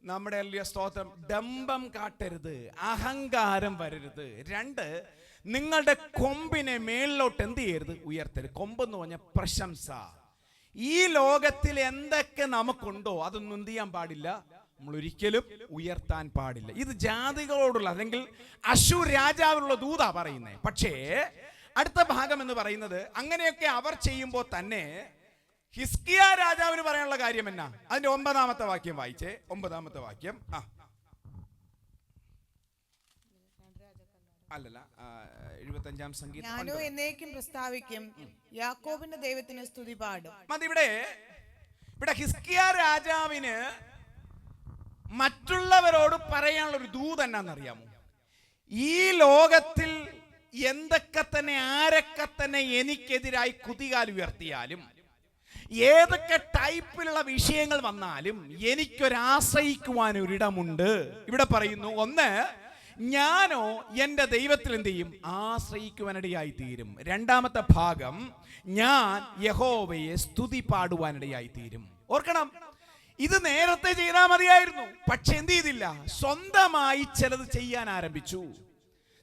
നമ്മുടെ ഹല്ലേലൂയ സ്തോത്രം ഡംഭം കാട്ടരുത്, അഹങ്കാരം വരരുത്. രണ്ട്, നിങ്ങളുടെ കൊമ്പിനെ മേളിലോട്ട് എന്ത് ചെയ്യരുത്? ഉയർത്തരുത്. കൊമ്പെന്ന് പറഞ്ഞ പ്രശംസ. ഈ ലോകത്തിൽ എന്തൊക്കെ നമുക്കുണ്ടോ അതൊന്നും എന്ത് ചെയ്യാൻ പാടില്ല, നമ്മൾ ഒരിക്കലും ഉയർത്താൻ പാടില്ല. ഇത് ജാതികളോടുള്ള അല്ലെങ്കിൽ അശ്ശൂർ രാജാവിനുള്ള ദൂതാ പറയുന്നത്. പക്ഷേ അടുത്ത ഭാഗം എന്ന് പറയുന്നത് അങ്ങനെയൊക്കെ അവർ ചെയ്യുമ്പോൾ തന്നെ ഹിസ്കിയാ രാജാവിന് പറയാനുള്ള കാര്യം എന്നാ? അതിന്റെ 9-ാമത്തെ വാക്യം വായിച്ചേ. 9-ാമത്തെ വാക്യം. അല്ലല്ല, 75-ാം സങ്കീർത്തനം. ഞാനോ എന്നേക്കും പ്രസ്താവിക്കും, യാക്കോബിന്റെ ദൈവത്തിന് സ്തുതി പാടും. മതി. ഇവിടെ ഹിസ്കിയാ രാജാവിന് മറ്റുള്ളവരോട് പറയാനുള്ള ഒരു ദൂത് എന്നാന്നറിയാമോ? ഈ ലോകത്തിൽ എന്തൊക്കെ തന്നെ ആരൊക്കെ തന്നെ എനിക്കെതിരായി കുതികാൽ ഉയർത്തിയാലും, ഏതൊക്കെ ടൈപ്പിലുള്ള വിഷയങ്ങൾ വന്നാലും എനിക്കൊരാശ്രയിക്കുവാൻ ഒരിടമുണ്ട്. ഇവിടെ പറയുന്നു, ഒന്ന്, ഞാനോ എന്റെ ദൈവത്തിൽ എന്ത് ചെയ്യും? ആശ്രയിക്കുവാനിടയായി തീരും. രണ്ടാമത്തെ ഭാഗം, ഞാൻ യഹോവയെ സ്തുതി പാടുവാനിടയായി തീരും. ഓർക്കണം, ഇത് നേരത്തെ ചെയ്താൽ മതിയായിരുന്നു. പക്ഷെ എന്ത് ചെയ്തില്ല? സ്വന്തമായി ചിലത് ചെയ്യാൻ ആരംഭിച്ചു.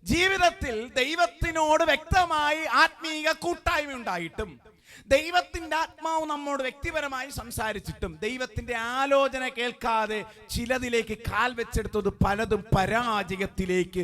ജീവിതത്തിൽ ദൈവത്തിനോട് വ്യക്തമായി ആത്മീയ കൂട്ടായ്മ ഉണ്ടായിട്ടും ദൈവത്തിന്റെ ആത്മാവ് നമ്മോട് വ്യക്തിപരമായി സംസാരിച്ചിട്ടും ദൈവത്തിന്റെ ആലോചന കേൾക്കാതെ ചിലതിലേക്ക് കാൽ വെച്ചെടുത്തത് പലതും പരാജയത്തിലേക്ക്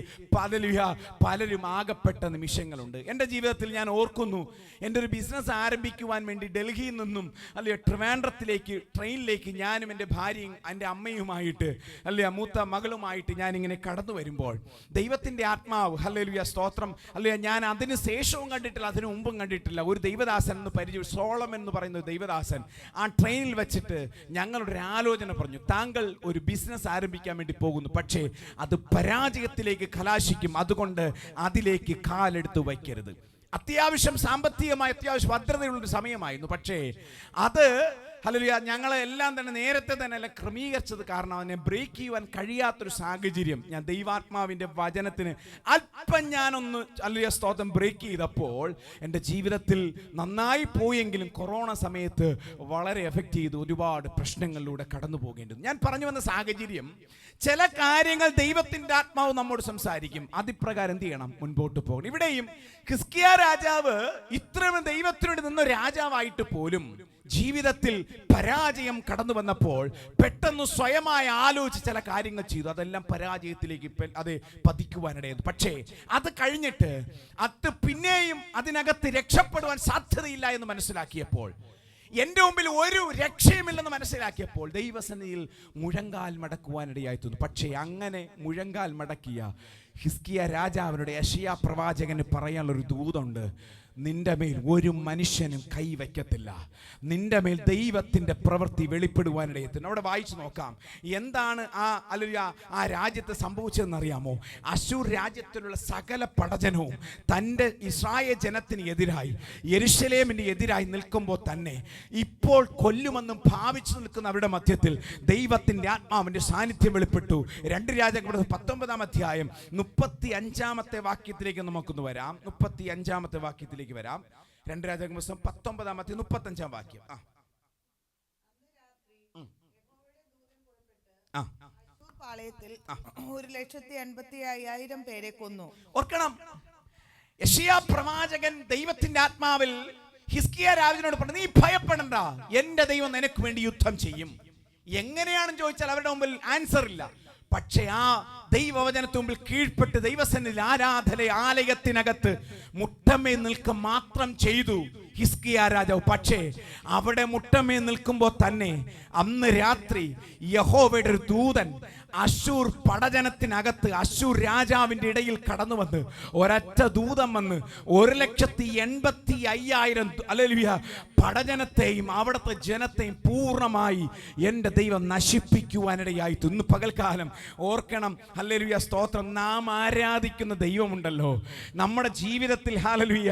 പലരും ആകപ്പെട്ട നിമിഷങ്ങളുണ്ട്. എൻ്റെ ജീവിതത്തിൽ ഞാൻ ഓർക്കുന്നു, എൻ്റെ ഒരു ബിസിനസ് ആരംഭിക്കുവാൻ വേണ്ടി ഡൽഹിയിൽ നിന്നും അല്ലെങ്കിൽ ട്രിവാൻഡ്രത്തിലേക്ക് ട്രെയിനിലേക്ക് ഞാനും എൻ്റെ ഭാര്യയും എൻ്റെ അമ്മയുമായിട്ട് അല്ലെ മൂത്ത മകളുമായിട്ട് ഞാനിങ്ങനെ കടന്നു വരുമ്പോൾ ദൈവത്തിൻ്റെ ആത്മാവ് ഹല്ലേലൂയ സ്തോത്രം അല്ലെ ഞാൻ അതിന് ശേഷവും കണ്ടിട്ടില്ല, അതിനു മുമ്പും കണ്ടിട്ടില്ല, ഒരു ദൈവദാസൻ എന്ന് സോളം എന്ന് പറയുന്ന ദൈവദാസൻ ആ ട്രെയിനിൽ വെച്ചിട്ട് ഞങ്ങളുടെ ഒരു ആലോചന പറഞ്ഞു. താങ്കൾ ഒരു ബിസിനസ് ആരംഭിക്കാൻ വേണ്ടി പോകുന്നു, പക്ഷേ അത് പരാജയത്തിലേക്ക് കലാശിക്കും, അതുകൊണ്ട് അതിലേക്ക് കാലെടുത്ത് വയ്ക്കരുത്. അത്യാവശ്യം സാമ്പത്തികമായി അത്യാവശ്യം ഭദ്രതയുള്ളൊരു സമയമായിരുന്നു, പക്ഷേ അത് ഹല്ലേലൂയ ഞങ്ങളെ എല്ലാം തന്നെ നേരത്തെ തന്നെ എല്ലാം ക്രമീകരിച്ചത് കാരണം അതിനെ ബ്രേക്ക് ചെയ്യുവാൻ കഴിയാത്തൊരു സാഹചര്യം ഞാൻ ദൈവാത്മാവിൻ്റെ വചനത്തിന് അല്പം ഞാനൊന്ന് ഹല്ലേലൂയ സ്തോത്രം ബ്രേക്ക് ചെയ്തപ്പോൾ എൻ്റെ ജീവിതത്തിൽ നന്നായി പോയെങ്കിലും കൊറോണ സമയത്ത് വളരെ എഫക്റ്റ് ചെയ്ത് ഒരുപാട് പ്രശ്നങ്ങളിലൂടെ കടന്നു പോകേണ്ടത്. ഞാൻ പറഞ്ഞു വന്ന സാഹചര്യം, ചില കാര്യങ്ങൾ ദൈവത്തിൻ്റെ ആത്മാവ് നമ്മോട് സംസാരിക്കും, അതിപ്രകാരം എന്ത് ചെയ്യണം, മുൻപോട്ട് പോകണം. ഇവിടെയും ഹിസ്കിയാ രാജാവ് ഇത്രയും ദൈവത്തിനോട് നിന്ന രാജാവായിട്ട് പോലും ജീവിതത്തിൽ പരാജയം കടന്നു വന്നപ്പോൾ പെട്ടെന്ന് സ്വയമായി ആലോചിച്ച് ചില കാര്യങ്ങൾ ചെയ്തു, അതെല്ലാം പരാജയത്തിലേക്ക് അത് പതിക്കുവാനിടയത്. പക്ഷേ അത് കഴിഞ്ഞിട്ട് അത് പിന്നെയും അതിനകത്ത് രക്ഷപ്പെടുവാൻ സാധ്യതയില്ല എന്ന് മനസ്സിലാക്കിയപ്പോൾ, എൻ്റെ മുമ്പിൽ ഒരു രക്ഷയുമില്ലെന്ന് മനസ്സിലാക്കിയപ്പോൾ ദൈവസന്നിധിയിൽ മുഴങ്കാൽ മടക്കുവാനിടയായി തീർന്നു. പക്ഷേ അങ്ങനെ മുഴങ്കാൽ മടക്കിയ ഹിസ്കിയ രാജാവിനുടെ യെശയ്യാ പ്രവാചകന് പറയാനുള്ളൊരു ദൂതുണ്ട്. നിന്റെ മേൽ ഒരു മനുഷ്യനും കൈവയ്ക്കത്തില്ല, നിന്റെ മേൽ ദൈവത്തിൻ്റെ പ്രവൃത്തി വെളിപ്പെടുവാനിടയത്തിന്. അവിടെ വായിച്ചു നോക്കാം എന്താണ് ആ രാജ്യത്ത് സംഭവിച്ചതെന്നറിയാമോ? അശൂർ രാജ്യത്തിലുള്ള സകല പടജനവും തൻ്റെ ഇസ്രായേൽ ജനത്തിന് എതിരായി യെരൂശലേമിന് എതിരായി നിൽക്കുമ്പോൾ തന്നെ ഇപ്പോൾ കൊല്ലുമെന്നും ഭാവിച്ചു നിൽക്കുന്ന അവരുടെ മധ്യത്തിൽ ദൈവത്തിൻ്റെ ആത്മാവിൻ്റെ സാന്നിധ്യം വെളിപ്പെട്ടു. 2 രാജാക്കന്മാർ 19-ാം അധ്യായം 35-ാമത്തെ വാക്യത്തിലേക്ക് നമുക്കൊന്ന് വരാം. 35-ാമത്തെ വാക്യത്തിലേക്ക് വരാം. 2 രാജാക്കന്മാർ 19-ാം അധ്യായം 35-ാം വാക്യം. പാളയത്തിൽ 1,85,000 പേരെ കൊന്നു. ഓർക്കണം, യെശയ്യാ പ്രവാചകൻ ദൈവത്തിന്റെ ആത്മാവിൽ ഹിസ്കിയ രാജാവിനോട് പറഞ്ഞു, നീ ഭയപ്പെടണ്ട, എന്റെ ദൈവം നിനക്ക് വേണ്ടി യുദ്ധം ചെയ്യും. എങ്ങനെയാണെന്ന് ചോദിച്ചാൽ അവരുടെ മുമ്പിൽ ആൻസർ ഇല്ല. പക്ഷേ ആ ദൈവവചനത്തിന് മുമ്പിൽ കീഴ്പ്പെട്ട് ദൈവസന്നിധിയിൽ ആലയത്തിനകത്ത് മുട്ടമേ നിൽക്കുക മാത്രം ചെയ്തു ഹിസ്കിയ രാജാവ്. പക്ഷേ അവിടെ മുട്ടമേ നിൽക്കുമ്പോൾ തന്നെ അന്ന് രാത്രി യഹോവയുടെ ഒരു ദൂതൻ അശൂർ പടജനത്തിനകത്ത് അശൂർ രാജാവിൻ്റെ ഇടയിൽ കടന്നു വന്ന് ഒരൊറ്റ ദൂതം വന്ന് 1,85,000 ഹല്ലേലൂയ പടജനത്തെയും അവിടുത്തെ ജനത്തെയും പൂർണ്ണമായി എൻ്റെ ദൈവം നശിപ്പിക്കുവാനിടയായി. ഇന്ന് പകൽക്കാലം ഓർക്കണം, ഹല്ലേലൂയ സ്തോത്രം, നാം ആരാധിക്കുന്ന ദൈവമുണ്ടല്ലോ നമ്മുടെ ജീവിതത്തിൽ. ഹല്ലേലൂയ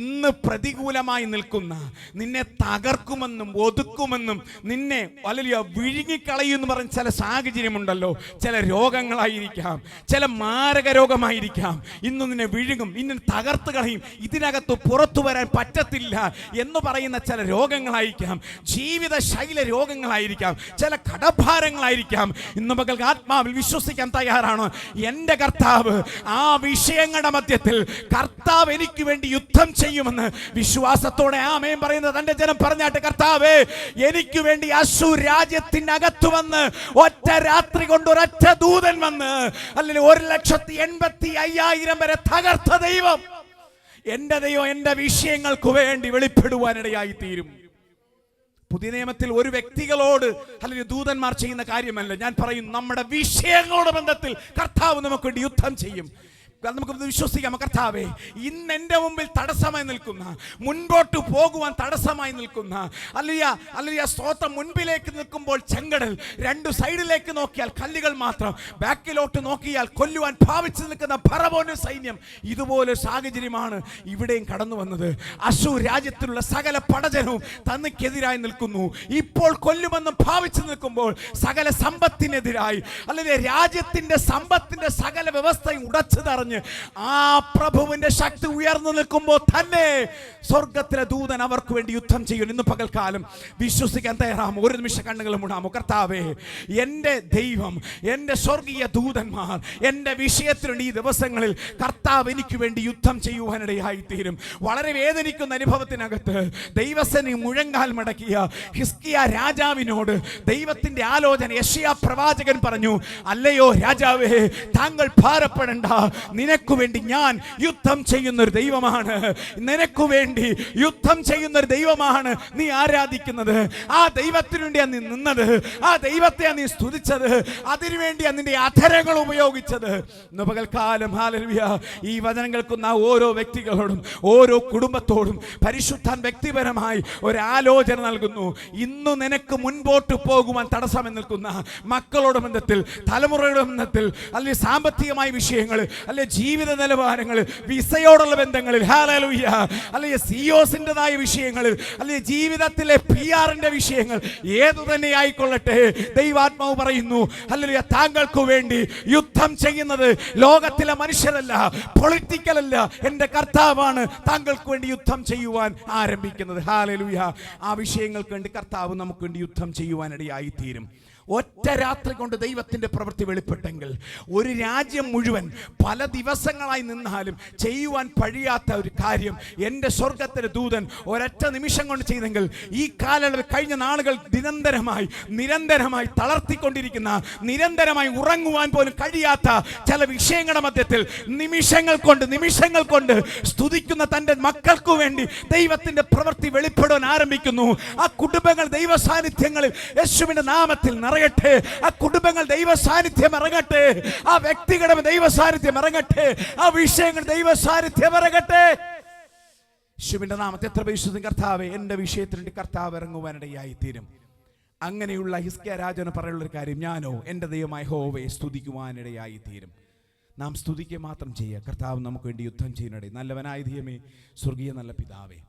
ഇന്ന് പ്രതികൂലമായി നിൽക്കുന്ന, നിന്നെ തകർക്കുമെന്നും ഒതുക്കുമെന്നും നിന്നെ ഹല്ലേലൂയ വിഴുങ്ങിക്കളയുമെന്ന് പറഞ്ഞ ചില സാഹചര്യമുണ്ടല്ലോ. ചില രോഗങ്ങളായിരിക്കാം, ചില മാരക രോഗമായിരിക്കാം, ഇന്ന് നിന്നെ വിഴുങ്ങും, ഇന്ന് തകർത്ത് കളയും, ഇതിനകത്ത് പുറത്തു വരാൻ പറ്റത്തില്ല എന്ന് പറയുന്ന ചില രോഗങ്ങളായിരിക്കാം, ജീവിത ശൈല രോഗങ്ങളായിരിക്കാം, ചില കടഭാരങ്ങളായിരിക്കാം. ഇന്ന് മകൾക്ക് ആത്മാവിൽ വിശ്വസിക്കാൻ തയ്യാറാണോ? എൻ്റെ കർത്താവ് ആ വിഷയങ്ങളുടെ മധ്യത്തിൽ കർത്താവ് എനിക്ക് വേണ്ടി യുദ്ധം ചെയ്യുമെന്ന് വിശ്വാസത്തോടെ ആമേൻ പറയുന്നത് തന്റെ ജനം പറഞ്ഞാട്ട്, കർത്താവേ എനിക്ക് വേണ്ടി അശൂർ രാജ്യത്തിനകത്ത് വന്ന് ഒറ്റ രാത്രി കൊണ്ട് ഒരൊറ്റ ദൂതൻ വന്ന് അല്ലെങ്കിൽ 1,85,000 വരെ തകർത്ത ദൈവം, എന്റെ ദൈവം എന്റെ വിഷയങ്ങൾക്ക് വേണ്ടി വെളിപ്പെടുവാനിടയായി തീരും. പുതിയ നിയമത്തിൽ ഒരു വ്യക്തികളോട് അല്ലെങ്കിൽ ദൂതന്മാർ ചെയ്യുന്ന കാര്യമല്ല ഞാൻ പറയും, നമ്മുടെ വിഷയങ്ങളോട് ബന്ധത്തിൽ കർത്താവ് നമുക്ക് വേണ്ടി യുദ്ധം ചെയ്യും. നമുക്ക് വിശ്വസിക്കാം, കർത്താവേ ഇന്ന് എൻ്റെ മുമ്പിൽ തടസ്സമായി നിൽക്കുന്ന, മുൻപോട്ട് പോകുവാൻ തടസ്സമായി നിൽക്കുന്ന അല്ലിയ സ്തോത്രം, മുൻപിലേക്ക് നിൽക്കുമ്പോൾ ചെങ്കടൽ, 2 സൈഡിലേക്ക് നോക്കിയാൽ കല്ലുകൾ മാത്രം, ബാക്കിലോട്ട് നോക്കിയാൽ കൊല്ലുവാൻ ഭാവിച്ചു നിൽക്കുന്ന ഫറവോന്റെ സൈന്യം, ഇതുപോലെ സാഹചര്യമാണ് ഇവിടെയും കടന്നു വന്നത്. അശൂർ രാജ്യത്തിലുള്ള സകല പടജനവും തനിക്കെതിരായി നിൽക്കുന്നു. ഇപ്പോൾ കൊല്ലുമെന്നും ഭാവിച്ചു നിൽക്കുമ്പോൾ സകല സമ്പത്തിനെതിരായി അല്ലെങ്കിൽ രാജ്യത്തിന്റെ സമ്പത്തിന്റെ സകല വ്യവസ്ഥയും ഉടച്ചു തറഞ്ഞ് പറഞ്ഞ് ആ പ്രഭുവിന്റെ ശക്തി ഉയർന്നു നിൽക്കുമ്പോൾ തന്നെ സ്വർഗത്തിലെ ദൂതൻ അവർക്ക് വേണ്ടി യുദ്ധം ചെയ്യും. ഇന്ന് പകൽക്കാലം വിശ്വസിക്കാൻ തയ്യാറാമോ? ഒരു നിമിഷം കണ്ണുകൾ മൂടാമോ? കർത്താവേ, എൻ്റെ ദൈവം, എൻ്റെ സ്വർഗീയ ദൂതന്മാർ എൻ്റെ വിഷയത്തിലുണ്ട്. ഈ ദിവസങ്ങളിൽ കർത്താവ് എനിക്ക് വേണ്ടി യുദ്ധം ചെയ്യുവാനിടയായി തീരും. വളരെ വേദനിക്കുന്ന അനുഭവത്തിനകത്ത് ദൈവസേന മുഴങ്കാൽ മടക്കിയ ഹിസ്കിയ രാജാവിനോട് ദൈവത്തിന്റെ ആലോചന യെശയ്യാ പ്രവാചകൻ പറഞ്ഞു, അല്ലയോ രാജാവേ, താങ്കൾ ഭാരപ്പെടണ്ട, നിനക്ക് വേണ്ടി ഞാൻ യുദ്ധം ചെയ്യുന്നൊരു ദൈവമാണ്. നിനക്ക് വേണ്ടി യുദ്ധം ചെയ്യുന്നൊരു ദൈവമാണ് നീ ആരാധിക്കുന്നത്. ആ ദൈവത്തിനു വേണ്ടിയാണ് നീ നിന്നത്, ആ ദൈവത്തെയാണ് നീ സ്തുതിച്ചത്, അതിനുവേണ്ടിയാണ് നിന്റെ അധരങ്ങൾ ഉപയോഗിച്ചത്. ഇന്ന് പകൽക്കാലം ഹല്ലേലൂയ, ഈ വചനം കേൾക്കുന്ന ഓരോ വ്യക്തികളോടും ഓരോ കുടുംബത്തോടും പരിശുദ്ധൻ വ്യക്തിപരമായി ഒരാലോചന നൽകുന്നു. ഇന്നു നിനക്ക് മുൻപോട്ട് പോകുവാൻ തടസ്സം നിൽക്കുന്ന മക്കളുടെ ബന്ധത്തിൽ, തലമുറയുടെ ബന്ധത്തിൽ, അല്ലെങ്കിൽ സാമ്പത്തികമായ വിഷയങ്ങൾ, അല്ലെ ജീവിത നിലവാരങ്ങൾ, വിസയോടുള്ള ബന്ധങ്ങളിൽ, ഹല്ലേലൂയ, അല്ലെങ്കിൽ സിഒസിൻ്റെതായ വിഷയങ്ങളിൽ, അല്ലെങ്കിൽ ജീവിതത്തിലെ PR-ന്റെ വിഷയങ്ങൾ, ഏതു തന്നെ ആയിക്കൊള്ളട്ടെ, ദൈവാത്മാവ് പറയുന്നു ഹല്ലേലൂയ, താങ്കൾക്ക് വേണ്ടി യുദ്ധം ചെയ്യുന്നത് ലോകത്തിലെ മനുഷ്യരല്ല, പൊളിറ്റിക്കലല്ല, എൻ്റെ കർത്താവാണ് താങ്കൾക്ക് വേണ്ടി യുദ്ധം ചെയ്യുവാൻ ആരംഭിക്കുന്നത്. ഹല്ലേലൂയ. ആ വിഷയങ്ങൾക്ക് വേണ്ടി കർത്താവ് നമുക്ക് വേണ്ടി യുദ്ധം ചെയ്യുവാനിടയായി തീരും. ഒറ്റ രാത്രി കൊണ്ട് ദൈവത്തിന്റെ പ്രവൃത്തി വെളിപ്പെട്ടെങ്കിൽ ഒരു രാജ്യം മുഴുവൻ പല ദിവസങ്ങളായി നിന്നാലും ചെയ്യുവാൻ കഴിയാത്ത ഒരു കാര്യം എൻ്റെ സ്വർഗത്തിലെ ദൂതൻ ഒരൊറ്റ നിമിഷം കൊണ്ട് ചെയ്തെങ്കിൽ, ഈ കാലയളവിൽ കഴിഞ്ഞ നാളുകൾ നിരന്തരമായി തളർത്തിക്കൊണ്ടിരിക്കുന്ന, നിരന്തരമായി ഉറങ്ങുവാൻ പോലും കഴിയാത്ത ചില വിഷയങ്ങളുടെ മധ്യത്തിൽ നിമിഷങ്ങൾ കൊണ്ട് സ്തുതിക്കുന്ന തൻ്റെ മക്കൾക്ക് വേണ്ടി ദൈവത്തിന്റെ പ്രവൃത്തി വെളിപ്പെടാൻ ആരംഭിക്കുന്നു. ആ കുടുംബങ്ങൾ ദൈവ സാന്നിധ്യങ്ങളിൽ യേശുവിന്റെ നാമത്തിൽ നിറയട്ടെ. ആ കുടുംബങ്ങൾ ദൈവ സാന്നിധ്യം ഇറങ്ങട്ടെ, ആ വ്യക്തികളുടെ ദൈവ സാന്നിധ്യം ഇറങ്ങട്ടെ, ആ വിഷയങ്ങൾ ദൈവ സാന്നിധ്യം ഇറങ്ങട്ടെ. യേശുവിന്റെ നാമത്തിൽ എത്ര വിശ്വസിക്കും? കർത്താവേ, എൻ്റെ വിഷയത്തിനുവേണ്ടി കർത്താവ് ഇറങ്ങുവാനിടയായി തീരും. അങ്ങനെയുള്ള ഹിസ്കിയ രാജാവിന് പറയാനുള്ളൊരു കാര്യം, ഞാനോ എൻ്റെ ദൈവമായ യഹോവയെ സ്തുതിക്കുവാനിടയായി തീരും. നാം സ്തുതിക്കുക മാത്രം ചെയ്യുക. കർത്താവ് നമുക്ക് വേണ്ടി യുദ്ധം ചെയ്യുന്നിടയിൽ നല്ലവനായ ദൈവമേ, സ്വർഗീയ നല്ല പിതാവേ,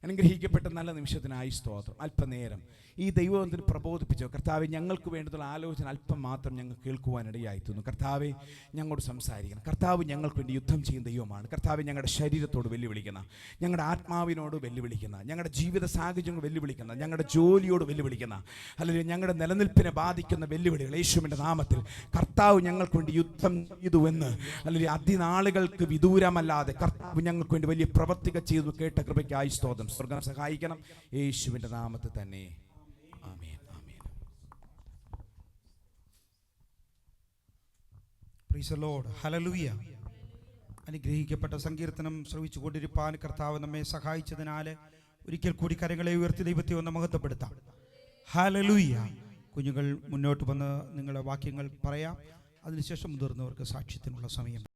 അനുഗ്രഹിക്കപ്പെട്ട നല്ല നിമിഷത്തിനായി സ്തോത്രം. അല്പനേരം ഈ ദൈവത്തിന് പ്രബോധിപ്പിച്ചോ കർത്താവെ, ഞങ്ങൾക്ക് വേണ്ടതുള്ള ആലോചന അല്പം മാത്രം ഞങ്ങൾ കേൾക്കുവാനിടയായി തീർന്നു. കർത്താവെ, ഞങ്ങളോട് സംസാരിക്കണം. കർത്താവ് ഞങ്ങൾക്ക് വേണ്ടി യുദ്ധം ചെയ്യുന്ന ദൈവമാണ്. കർത്താവെ, ഞങ്ങളുടെ ശരീരത്തോട് വെല്ലുവിളിക്കുന്ന, ഞങ്ങളുടെ ആത്മാവിനോട് വെല്ലുവിളിക്കുന്ന, ഞങ്ങളുടെ ജീവിത സാഹചര്യങ്ങൾ വെല്ലുവിളിക്കുന്ന, ഞങ്ങളുടെ ജോലിയോട് വെല്ലുവിളിക്കുന്ന, അല്ലെങ്കിൽ ഞങ്ങളുടെ നിലനിൽപ്പിനെ ബാധിക്കുന്ന വെല്ലുവിളികൾ യേശുവിൻ്റെ നാമത്തിൽ കർത്താവ് ഞങ്ങൾക്ക് വേണ്ടി യുദ്ധം ചെയ്തുവെന്ന്, അല്ലെങ്കിൽ അതിനാളുകൾക്ക് വിദൂരമല്ലാതെ കർത്താവ് ഞങ്ങൾക്ക് വേണ്ടി വലിയ പ്രവർത്തികൾ ചെയ്തു കേട്ട കൃപയ്ക്കായി സ്തോത്രം. സ്വർഗ്ഗം സഹായിക്കണം, യേശുവിൻ്റെ നാമത്തിൽ തന്നെ. Amen, amen. Praise the Lord. Hallelujah. അനുഗ്രഹിക്കപ്പെട്ട സങ്കീർത്തനം ശ്രവിച്ചുകൊണ്ടിരിപ്പാൻ കർത്താവ് നമ്മെ സഹായിച്ചതിനാൽ ഒരിക്കൽ കൂടി കരങ്ങളെ ഉയർത്തി ദൈവത്തെ ഒന്ന് മഹത്വപ്പെടുത്താം. ഹല്ലേലൂയ. കുഞ്ഞുങ്ങൾ മുന്നോട്ട് വന്ന് നിങ്ങളുടെ വാക്യങ്ങൾ പറയാം. അതിനുശേഷം മുതിർന്നവർക്ക് സാക്ഷ്യത്തിനുള്ള സമയം.